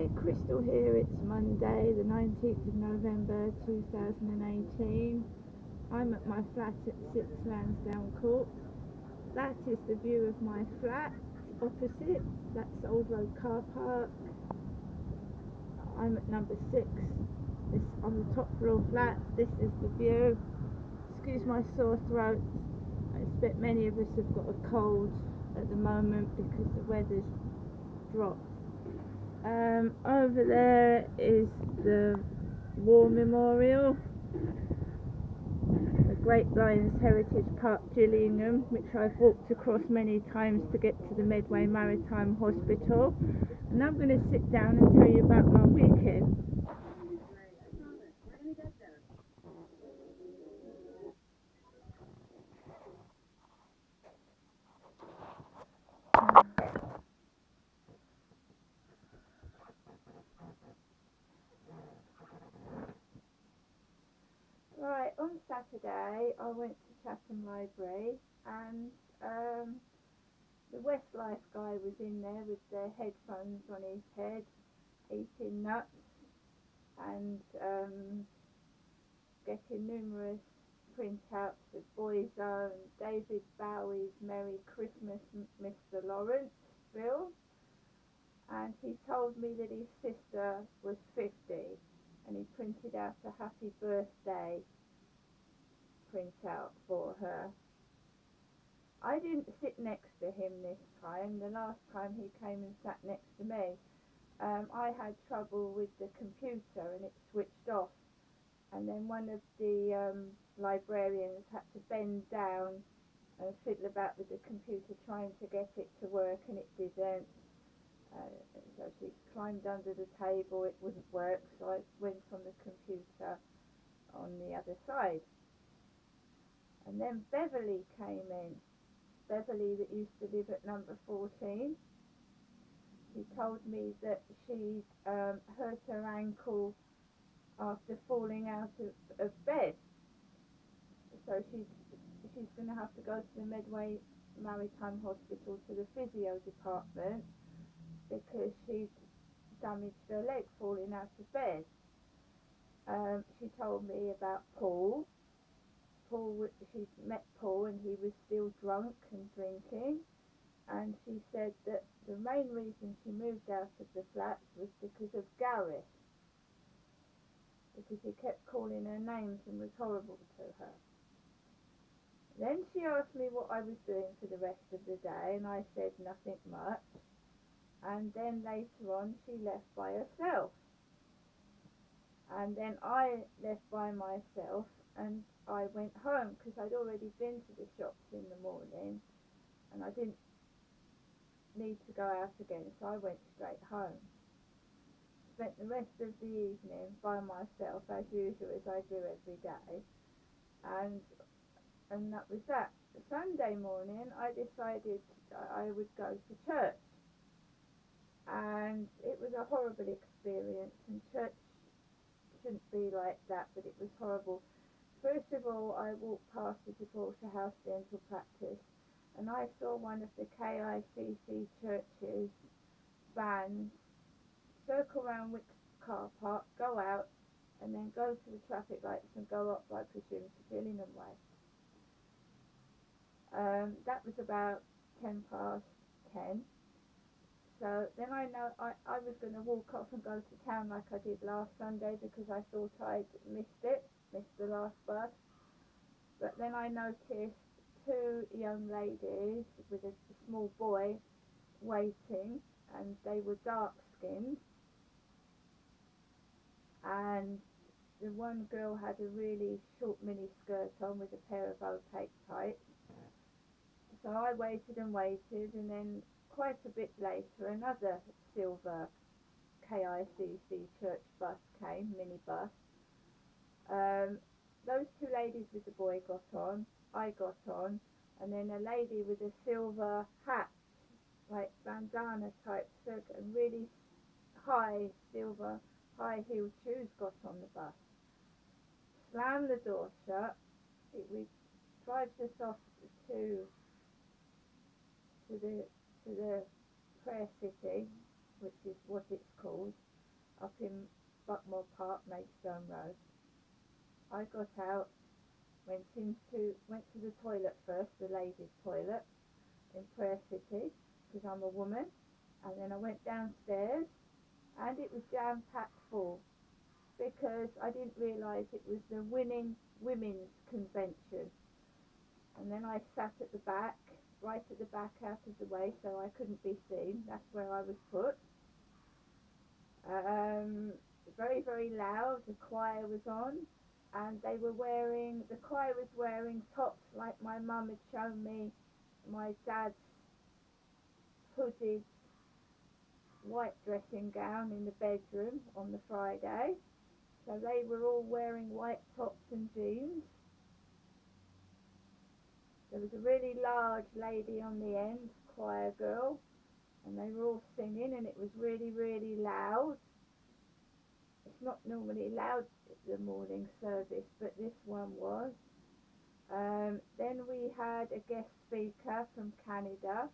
Hi, Crystal here. It's Monday, the 19th of November 2018. I'm at my flat at 6 Lansdowne Court. That is the view of my flat opposite. That's Old Road Car Park. I'm at number 6. This on the top floor flat. This is the view. Excuse my sore throat. I expect many of us have got a cold at the moment because the weather's dropped. Over there is the War Memorial, the Great Blind Heritage Park, Gillingham, which I've walked across many times to get to the Medway Maritime Hospital. And I'm going to sit down and tell you about my weekend. Right, on Saturday I went to Chatham Library and the Westlife guy was in there with the headphones on his head, eating nuts and getting numerous printouts of Boyzone, David Bowie's Merry Christmas, Mr. Lawrence film, and he told me that his sister was 50 and he printed out a happy birthday printout for her. I didn't sit next to him this time. The last time he came and sat next to me, I had trouble with the computer and it switched off, and then one of the librarians had to bend down and fiddle about with the computer trying to get it to work, and it didn't. So she climbed under the table, it wouldn't work, so I went on the computer on the other side. And then Beverly came in. Beverly that used to live at number 14. She told me that she'd hurt her ankle after falling out of bed. So she's going to have to go to the Medway Maritime Hospital, to the physio department, because she'd damaged her leg falling out of bed. She told me about Paul. She'd met Paul and he was still drunk and drinking, and she said that the main reason she moved out of the flats was because of Gareth, because he kept calling her names and was horrible to her. Then she asked me what I was doing for the rest of the day, and I said nothing much, and then later on she left by herself, and then I left by myself and I went home because I'd already been to the shops in the morning and I didn't need to go out again, so I went straight home. Spent the rest of the evening by myself as usual, as I do every day, and that was that. Sunday morning I decided I would go to church, and it was a horrible experience, and church shouldn't be like that, but it was horrible. First of all, I walked past the Gibraltar House Dental Practice and I saw one of the KICC churches vans circle around Wickes car park, go out, and then go to the traffic lights and go up, I presume, to Gillingham Way. That was about 10:10. So then I know I was going to walk off and go to town like I did last Sunday, because I thought I'd missed the last bus. But then I noticed two young ladies with a small boy waiting, and they were dark skinned, and the one girl had a really short mini skirt on with a pair of opaque tights. So I waited and waited, and then quite a bit later another silver KICC church bus came, minibus. Those two ladies with the boy got on, I got on, and then a lady with a silver hat, like bandana type circle, and really high silver high-heeled shoes got on the bus. Slammed the door shut. We drives us off to the Prayer City, which is what it's called, up in Buckmore Park, Maidstone Road. I got out, went to the toilet first, the ladies' toilet in Prayer City, because I'm a woman, and then I went downstairs, and it was jam-packed full, because I didn't realise it was the winning women's convention. And then I sat at the back, right at the back, out of the way, so I couldn't be seen. That's where I was put. Very, very loud. The choir was on, and the choir was wearing tops like my mum had shown me my dad's hooded white dressing gown in the bedroom on the Friday. So they were all wearing white tops and jeans. There was a really large lady on the end, choir girl, and they were all singing, and it was really, really loud. It's not normally loud at the morning service, but this one was. Then we had a guest speaker from Canada,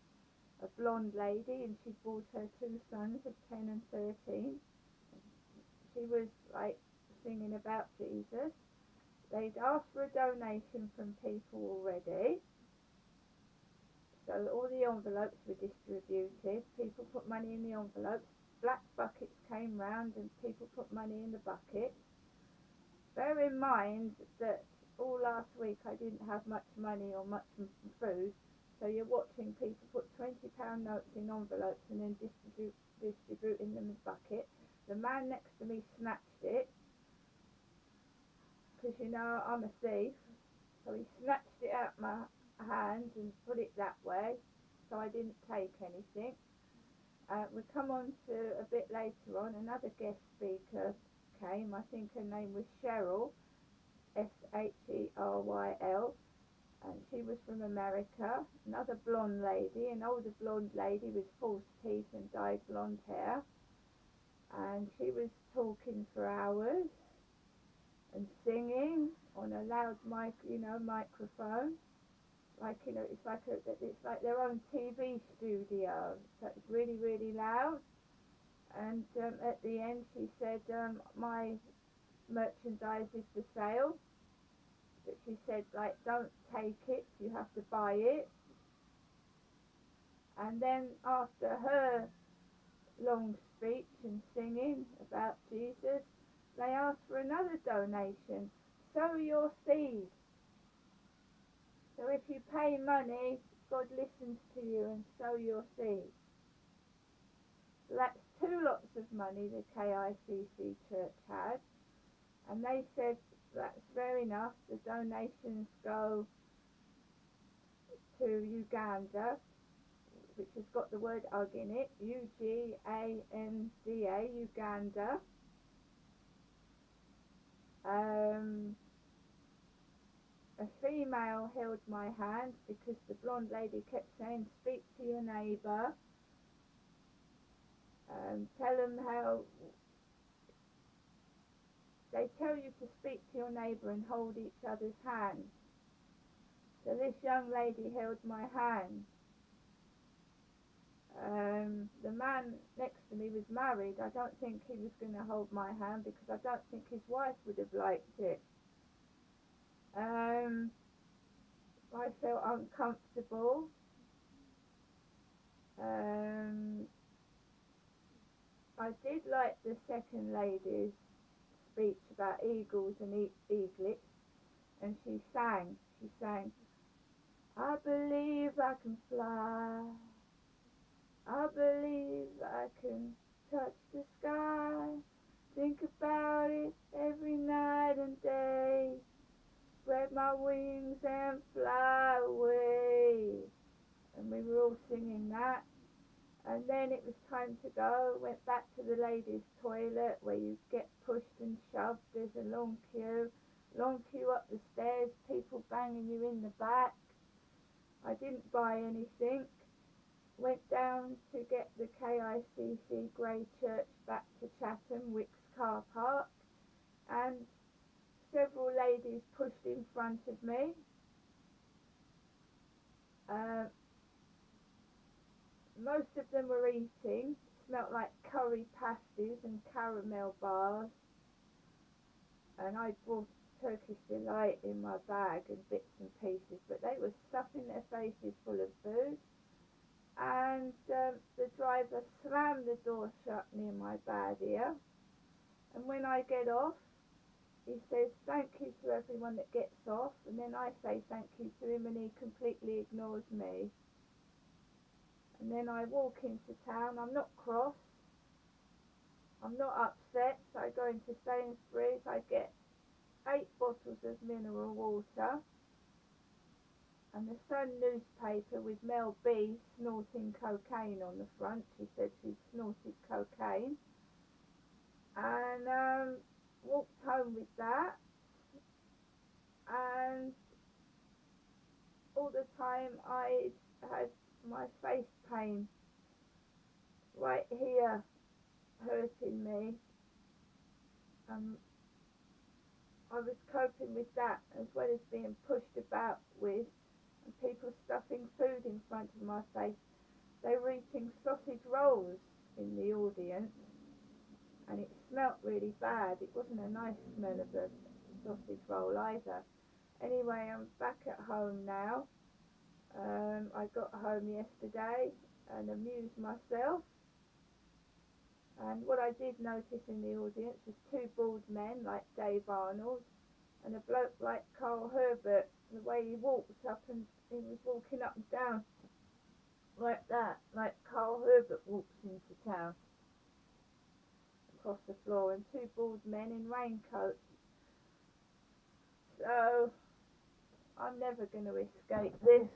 a blonde lady, and she brought her two sons of 10 and 13. She was like singing about Jesus. They'd asked for a donation from people already, so all the envelopes were distributed. People put money in the envelopes. Black buckets came round and people put money in the buckets. Bear in mind that all last week I didn't have much money or much food, so you're watching people put £20 notes in envelopes and then distributing them in the bucket. The man next to me snatched it, because you know I'm a thief, so he snatched it out my hand and put it that way, so I didn't take anything. We come on to a bit later on, another guest speaker came. I think her name was Cheryl, Sheryl, and she was from America. Another blonde lady, an older blonde lady with false teeth and dyed blonde hair, and she was talking for hours and singing on a loud microphone. It's like their own TV studio, so it's really, really loud. And at the end she said, my merchandise is for sale, but she said, like, don't take it, you have to buy it. And then after her long speech and singing about Jesus, they asked for another donation. Sow your seed. So if you pay money, God listens to you, and sow your seed. So that's 2 lots of money the KICC church had, and they said that's fair enough. The donations go to Uganda, which has got the word UG in it, UGANDA, Uganda. A female held my hand because the blonde lady kept saying, speak to your neighbour, tell them how they tell you to speak to your neighbour and hold each other's hands. So this young lady held my hand. The man next to me was married. I don't think he was going to hold my hand, because I don't think his wife would have liked it. I felt uncomfortable. I did like the second lady's speech about eagles and eaglets, and she sang, I believe I can fly, I believe I can touch the sky, think about it every night and day, spread my wings and fly away. And we were all singing that. And then it was time to go. Went back to the ladies' toilet, where you get pushed and shoved. There's a long queue up the stairs, people banging you in the back. I didn't buy anything. Went down to get the KICC Grey Church back to Chatham Wicks car park, and several ladies pushed in front of me. Most of them were eating, smelt like curry pasties and carrot caramel bars, and I brought Turkish Delight in my bag and bits and pieces, but they were stuffing their faces full of food. And the driver slammed the door shut near my bad ear. And when I get off, he says thank you to everyone that gets off, and then I say thank you to him, and he completely ignores me. And then I walk into town. I'm not cross, I'm not upset, so I go into Sainsbury's. I get 8 bottles of mineral water and the Sun newspaper with Mel B snorting cocaine on the front. She said she snorted cocaine, and walked home with that. And all the time I had my face pain right here hurting me. I was coping with that as well as being pushed about with and people stuffing food in front of my face. They were eating sausage rolls in the audience, and it smelt really bad. It wasn't a nice smell of a sausage roll either. Anyway, I'm back at home now. I got home yesterday and amused myself. And what I did notice in the audience was 2 bald men like Dave Arnold and a bloke like Carl Herbert. The way he walks up, and he was walking up and down like that, like Carl Herbert walks into town across the floor, and 2 bald men in raincoats. So I'm never going to escape this.